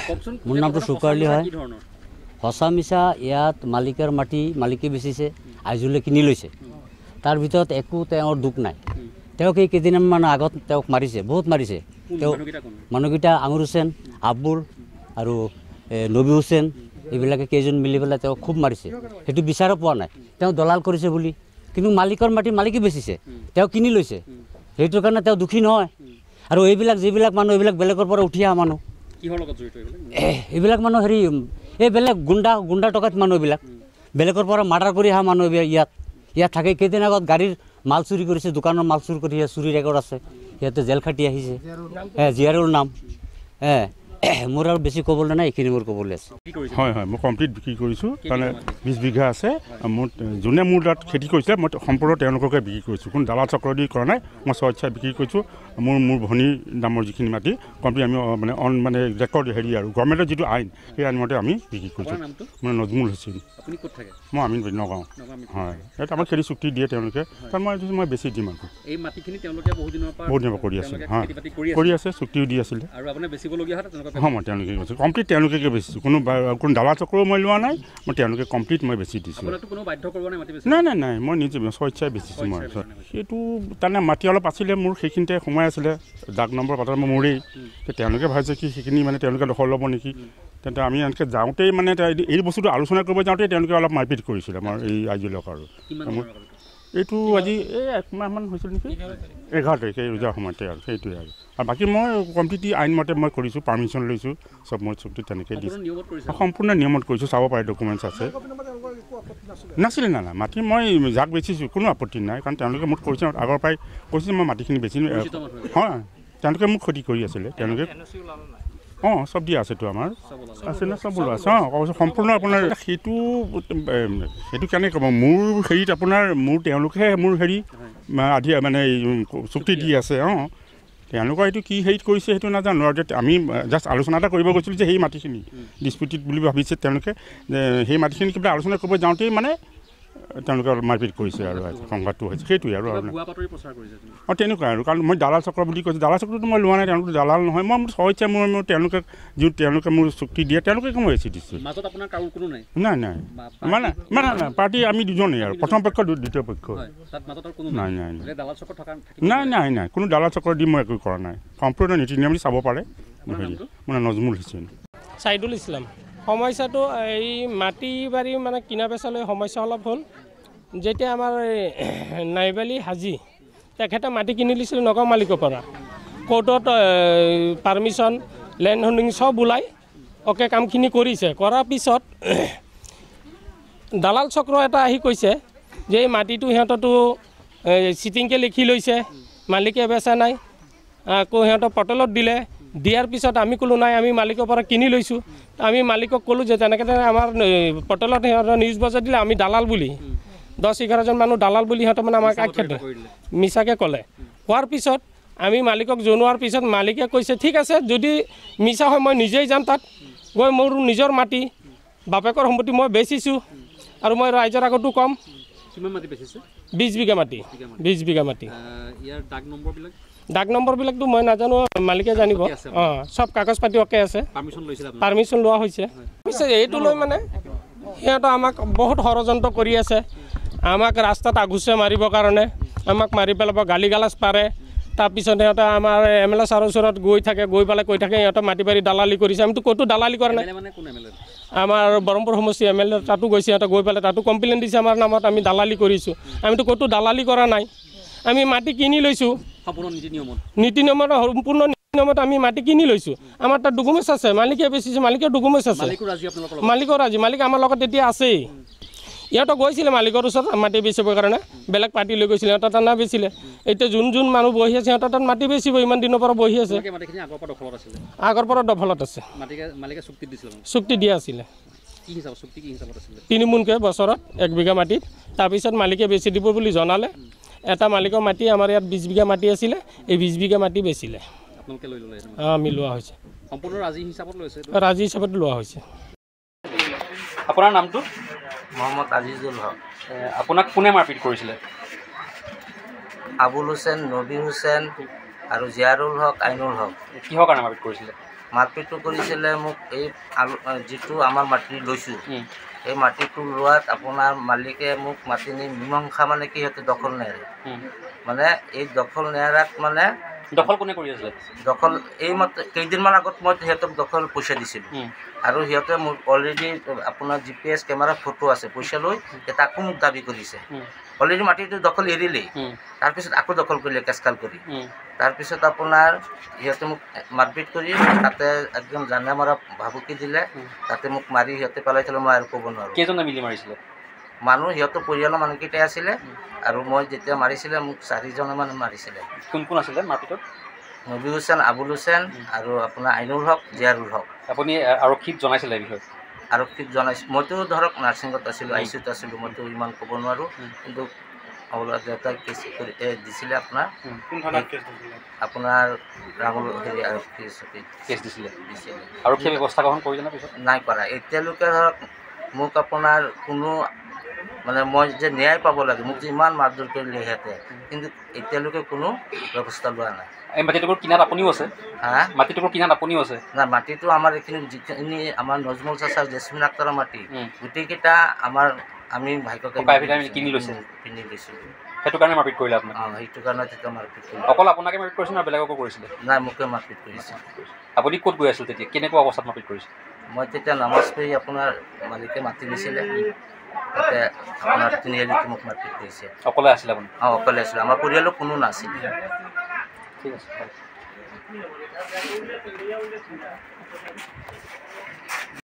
মোৰ নামটো চুকাৰলি হয়। সঁচা মিছা ইয়াত মালিকৰ মাটি মালিকে বেচিছে, আইজুলে কিনি লৈছে। তাৰ ভিতৰত একো তেওঁৰ দুখ নাই। তেওঁক এই কেইদিনমান আগত তেওঁক মাৰিছে, বহুত মাৰিছে। তেওঁ মানুহকেইটা আঙুৰ হুছেইন, আব্বুল আৰু নবী হুছেইন এইবিলাকে কেইজন মিলি পেলাই তেওঁক খুব মাৰিছে। সেইটো বিচাৰো পোৱা নাই, তেওঁ দলাল কৰিছে বুলি। কিন্তু মালিকৰ মাটি মালিকে বেচিছে, তেওঁ কিনি লৈছে। সেইটোৰ কাৰণে তেওঁ দুখী নহয়। আৰু এইবিলাক যিবিলাক মানুহ এইবিলাক বেলেগৰ পৰা উঠি অহা মানুহ, এইবিলাক মানুহ হেৰি এই বেলেগ গুণ্ডা টকাত মানুহ এইবিলাক বেলেগৰ পৰা মাৰ্ডাৰ কৰি অহা মানুহ ইয়াত থাকে। কেইদিন আগত গাড়ীৰ মাল চুৰি কৰিছে, দোকানৰ মাল চুৰি কৰি চুৰি ৰেকৰ্ড আছে। সিহঁতে জেল খাটি আহিছে। জিয়াৰুল নাম। মোৰ আৰু বেছি ক'বলৈ নাই, এইখিনি মোৰ ক'বলৈ আছে। হয় হয়, মই কমপ্লিট বিক্ৰী কৰিছোঁ। মানে 20 বিঘা আছে। মোৰ যোনে মোৰ তাত খেতি কৰিছিলে মই সম্পূৰ্ণ তেওঁলোককে বিক্ৰী কৰিছোঁ। কোনো দালাল চক্ৰ দি কৰা নাই। মই স্বেচ্ছাই বিক্ৰী কৰিছোঁ। মোৰ ভনীৰ নামৰ যিখিনি মাটি কমপ্লিট আমি মানে ৰেকৰ্ড হেৰি আৰু গভৰ্ণমেণ্টৰ যিটো আইন সেই আইনমতে আমি বিক্ৰী কৰিছোঁ। মোৰ নজমুল হুছেইন। মই আমিন নগাঁও। হয়, ইয়াত আমাক খেতি চুক্তি দিয়ে তেওঁলোকে। তাত মই বেছি দিম আৰু এই মাটিখিনি তেওঁলোকে বহুত দিনৰ পৰা কৰি আছে। হয়, কৰি আছে, চুক্তিও দি আছিলে। আৰু আপুনি বেচিবলগীয়া হয় হয়, মই তেওঁলোকে কৈছোঁ কমপ্লিট তেওঁলোকে বেচিছোঁ। কোনো দালাল চক্ৰও মই লোৱা নাই। মই তেওঁলোকে কমপ্লিট মই বেছি দিছোঁ। নাই, মই নিজে স্বেচ্ছাই বেচিছোঁ। মই সেইটো তাৰমানে মাটি অলপ আছিলে মোৰ, সেইখিনিতে সোমাই আছিলে ডাক নম্বৰ পাতৰ মোৰেই। তেওঁলোকে ভাবিছে কি সেইখিনি মানে তেওঁলোকে দখল ল'ব নেকি। তেন্তে আমি এনেকৈ যাওঁতেই মানে এই বস্তুটো আলোচনা কৰিব যাওঁতেই তেওঁলোকে অলপ মাৰপিট কৰিছিলে আমাৰ এই আইজুলক। আৰু এইটো আজি এই 1 মাহমান হৈছিল নেকি, 11 তাৰিখে ৰোজাৰ সময়তে। আৰু সেইটোৱে আৰু বাকী মই কমপ্লিট আইনমতে মই কৰিছোঁ, পাৰ্মিশ্যন লৈছোঁ, চব মই চুক্তি তেনেকৈ দিছোঁ। সম্পূৰ্ণ নিয়মত কৰিছোঁ, চাব পাৰে, ডকুমেণ্টছ আছে। নাছিলে না মাটি মই যাক বেচিছোঁ কোনো আপত্তি নাই। কাৰণ তেওঁলোকে মোক কৰিছে, আগৰ পৰাই কৈছে মই মাটিখিনি বেছি। হয়, তেওঁলোকে মোক ক্ষতি কৰি আছিলে। তেওঁলোকে চব দিয়া আছেতো আমাৰ আছে ন, চব ওলোৱা আছে। কৈছোঁ সম্পূৰ্ণ আপোনাৰ সেইটো কেনেকৈ ক'ব, মোৰ হেৰিত আপোনাৰ তেওঁলোকেহে মোৰ হেৰি আধি মানে চুক্তি দি আছে। তেওঁলোকৰ এইটো কি হেৰিত কৰিছে সেইটো নাজানো। আৰু আমি জাষ্ট আলোচনা এটা কৰিব গৈছিলোঁ যে সেই মাটিখিনি ডিছপিউটেড বুলি ভাবিছে তেওঁলোকে, যে সেই মাটিখিনি কিবা আলোচনা কৰিব যাওঁতেই মানে তেওঁলোকে অলপ মাৰপিট কৰিছে আৰু সংঘাতটো হৈছে। সেইটোৱে আৰু তেনেকুৱা আৰু। কাৰণ মই দালাল চক্ৰ বুলি কৈছোঁ, দালাল চক্ৰটো মই লোৱা নাই। তেওঁলোকে দালাল নহয়। মই স্বেচ্ছাই মোৰ তেওঁলোকে মোৰ চুক্তি দিয়ে, তেওঁলোকে মই বেছি দিছোঁ। নাই মানে পাৰ্টি আমি দুজনেই আৰু, প্ৰথম পক্ষ দ্বিতীয় পক্ষ। নাই কোনো দালাল চক্ৰ দি মই একো কৰা নাই। সম্পূৰ্ণ নীতি নিয়ম দি চাব পাৰে। মোৰ নজমুল হুছেইন। চাইদুল ইছলাম। সমস্যাটো এই মাটি বাৰী মানে কিনা বেচালৈ সমস্যা অলপ হ'ল। যেতিয়া আমাৰ নাইবালী হাজি তেখেতে মাটি কিনি দিছিল নগাঁও মালিকৰ পৰা, কোৰ্টত পাৰ্মিশ্যন লেণ্ড হোল্ডিং চব ওলাই অ'কে কামখিনি কৰিছে। কৰাৰ পিছত দালাল চক্ৰ এটা আহি কৈছে যে এই মাটিটো সিহঁততো চিটিংকৈ লিখি লৈছে, মালিকে বেচা নাই। আকৌ সিহঁতক পৰ্টেলত দিয়াৰ পিছত আমি ক'লোঁ নাই, আমি মালিকৰ পৰা কিনি লৈছোঁ। আমি মালিকক ক'লোঁ যে তেনেকৈ আমাৰ পৰ্টেলত সিহঁতৰ নিউজ বজাই দিলে আমি দালাল বুলি, 10-11জন মানুহ দালাল বুলি সিহঁতে মানে আমাক আখ্যাত মিছাকৈ ক'লে। কোৱাৰ পিছত আমি মালিকক জনোৱাৰ পিছত মালিকে কৈছে ঠিক আছে, যদি মিছা হয় মই নিজেই যাম তাত গৈ, মোৰ নিজৰ মাটি বাপেকৰ সম্পত্তি মই বেচিছোঁ আৰু মই ৰাইজৰ আগতো ক'ম। 20 বিঘা মাটি। 20 বিঘা মাটি। ডাক নম্বৰবিলাকতো মই নাজানো, মালিকে জানিব। চব কাগজ পাতি অ'কে আছে, পাৰ্মিশ্যন লোৱা হৈছে। এইটো লৈ মানে সিহঁতে আমাক বহুত ষড়যন্ত্ৰ কৰি আছে। আমাক ৰাস্তাত আগুচে মাৰিবৰ কাৰণে, আমাক মাৰি পেলাব, গালি গালাজ পাৰে। তাৰপিছত সিহঁতে আমাৰ MLA ছাৰৰ ওচৰত গৈ পেলাই কৈ থাকে সিহঁতে মাটি বাৰী দালালি কৰিছে। আমিতো ক'তো দালালি কৰা নাই। আমাৰ ব্ৰহ্মপুৰ সমষ্টি MLA তাতো গৈছে, সিহঁতে গৈ পেলাই তাতো কমপ্লেইন দিছে আমাৰ নামত, আমি দালালি কৰিছোঁ। আমিতো ক'তো দালালি কৰা নাই। আমি মাটি কিনি লৈছোঁ নীতি নিয়মত, সম্পূৰ্ণ নীতি নিয়মত আমি মাটি কিনি লৈছোঁ। আমাৰ তাত ডকুমেণ্টছ আছে, মালিকে বেচিছে, মালিকৰ ডকুমেণ্টছ আছে, মালিকৰ ৰাজি, মালিক আমাৰ লগত এতিয়া আছেই। ইহঁতক গৈছিলে মালিকৰ ওচৰত মাটি বেচিবৰ কাৰণে, বেলেগ পাৰ্টি লৈ গৈছিলে, সিহঁতৰ তাত নাবেচিলে। এতিয়া যোন মানুহ বহি আছে সিহঁতৰ তাত মাটি বেচিব, ইমান দিনৰ পৰা বহি আছে। আগৰ পৰা দখলত আছে, চুক্তি দিয়া আছিলে 3 মোনকৈ বছৰত 1 বিঘা মাটিত। তাৰপিছত মালিকে বেচি দিব বুলি জনালে। এটা মালিকৰ মাটি আমাৰ ইয়াত 20 বিঘা মাটি আছিলে, এই 20 বিঘা মাটি বেচিলে। আমি লোৱা হৈছে, ৰাজি হিচাপত লোৱা হৈছে। আপোনাৰ নামটো? মোহাম্মদ আজিজুল হক। আপোনাক কোনে মাৰপিট কৰিছিলে? আবুল হুছেইন, নবী হুছেইন আৰু জিয়াৰুল হক, আইনুল হক। কিহৰ কাৰণে মাৰপিট কৰিছিলে? মাৰপিটটো কৰিছিলে মোক এই যিটো আমাৰ মাটি লৈছোঁ এই মাটিটো লোৱাত আপোনাৰ মালিকে মোক মাতি নি মীমাংসা মানে কি সিহঁতে দখল নেৰে মানে এই দখল নেৰাত মানে দখল কোনে কৰি আছিলে দখল এই কেইদিনমান আগত মই সিহঁতক দখল পইচা দিছিলোঁ আৰু সিহঁতে মোক অলৰেডি আপোনাৰ GPS কেমেৰা ফটো আছে পইচা লৈ তাকো মোক দাবী কৰিছে অলৰেডি মাটিটো দখল এৰিলেই তাৰপিছত আকৌ দখল কৰিলে কেচকাল কৰি তাৰপিছত আপোনাৰ সিহঁতে মোক মাৰপিট কৰি তাতে একদম জানে মৰা ভাবুকি দিলে তাতে মোক মাৰি সিহঁতে পেলাই থ'লে মই আৰু ক'ব নোৱাৰোঁ কেইজনে মিলি মাৰিছিলে মানুহ সিহঁতৰ পৰিয়ালৰ মানুহকেইটাই আছিলে আৰু মই যেতিয়া মাৰিছিলে মোক 4জনে মানে মাৰিছিলে কোন কোন আছিলে মাৰপিটত নবী হুছেইন আবুল হুছেইন আৰু আপোনাৰ আইনুল হক জিয়াৰুল হক আপুনি আৰক্ষীক জনাইছিলে এই বিষয়ে আৰক্ষীক জনাইছোঁ মইতো ধৰক নাৰ্ছিঙত আছিলোঁ ICUত আছিলোঁ মইতো ইমান ক'ব নোৱাৰোঁ কিন্তু দেউতাই কেছ কৰি দিছিলে আপোনাৰ ৰাহুল হেৰি আৰক্ষী কেছ দিছিলে আৰক্ষীয়ে ব্যৱস্থা গ্ৰহণ কৰিলে পিছত নাই কৰা এতিয়ালৈকে ধৰক মোক আপোনাৰ কোনো মানে মই যে ন্যায় পাব লাগে মোক যে ইমান মাৰধৰ কৰিলে সিহঁতে কিন্তু এতিয়ালৈকে কোনো ব্যৱস্থা লোৱা নাই এই মাটিটুকুৰ কিনাত আপুনিও আছে হা মাটিটুকুৰ কিনাত আপুনিও আছে নাই মাটিটো আমাৰ এইখিনি যিখিনি আমাৰ নজমুল চাচাৰ জেচমিন আক্তাৰৰ মাটি গোটেইকেইটা আমাৰ আমি ভাইককে কিনি লৈছোঁ সেইটো কাৰণে মাৰপিট কৰিলে আপোনাক সেইটো কাৰণে তেতিয়া মাৰপিট কৰিলে অকল আপোনাকে মাৰপিট কৰিছিল না বেলেগকো কৰিছিলে নাই মোকে মাৰপিট কৰিছে আপুনি ক'ত গৈ আছিল তেতিয়া কেনেকুৱা অৱস্থাত মাৰপিট কৰিছিল মই তেতিয়া নামাজ পঢ়ি আপোনাৰ মালিকে মাতি নিছিলে তাতে আপোনাৰ তিনিআলিত মোক মাৰপিট কৰিছে অকলে আছিলে আপুনি অকলে আছিলোঁ আমাৰ পৰিয়ালৰ কোনো নাছিলে ঠিক আছে